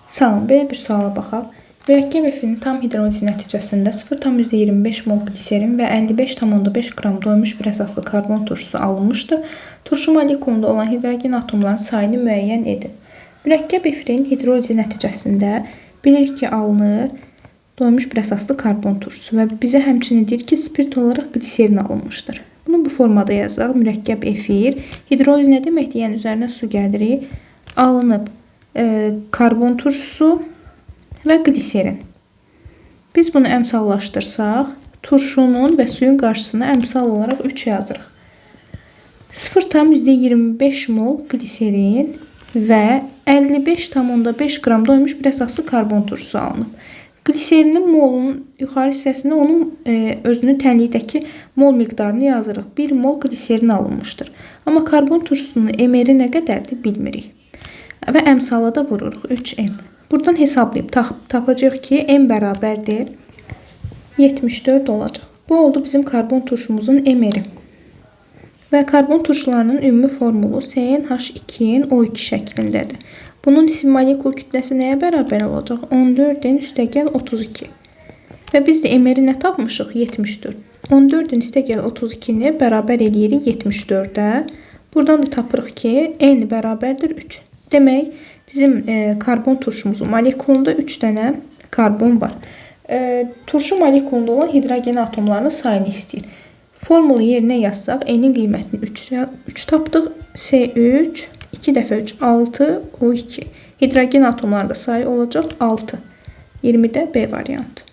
Salam, belə bir suala baxaq. Mürəkkəb F-nin tam hidrolizi nəticəsində 0,25 mol gliserin və 55,5 qram doymuş bir əsaslı karbon turşusu alınmışdır. Turşu molekulunda olan hidrogen atomlarının sayını müəyyən edin. Mürəkkəb F-nin hidrolizi nəticəsində bilirik ki, alınır doymuş bir əsaslı karbon turşusu və bizə həmçinin deyir ki, spirt olaraq gliserin alınmışdır. Bunu bu formada yazaq. Mürəkkəb F-ir. Hidroliz nə deməkdir? Yəni üzərinə su gəlirik. Alınıb karbon turşusu və gliserin. Biz bunu əmsallaşdırsaq, turşunun və suyun qarşısına əmsal olaraq 3 yazırıq. 0,25 mol gliserin və 55,5 qram doymuş bir əsaslı karbon turşusu alınıb. Gliserinin molunun yuxarı hissəsində onun özünün tənlikdəki mol miqdarını yazırıq. 1 mol gliserin alınmışdır. Amma karbon turşusunun emeri nə qədərdir bilmirik. Və əmsala da vururuq 3M. Buradan hesablayıb tapacaq ki, M bərabərdir 74 olacaq. Bu oldu bizim karbon turşumuzun emeri. Və karbon turşularının ümumi formulu CnH2-in O2 şəklindədir. Bunun isim molekul kütləsi nəyə bərabər olacaq? 14-ün üstəgəl 32. Və biz də emeri nə tapmışıq? 74. 14-ün üstəgəl 32-ni bərabər eləyirik 74-ə. Buradan da tapırıq ki, N bərabərdir 3. Demək, bizim karbon turşumuzun molekulunda 3 dənə karbon var. Turşu molekulunda olan hidrogen atomlarının sayını istəyir. Formulu yerinə yazsaq, N'in qiymətini 3 tapdıq. C3, 2 dəfə 3, 6, O2. Hidrogen atomlarında sayı olacaq 6. 20-də B variantı.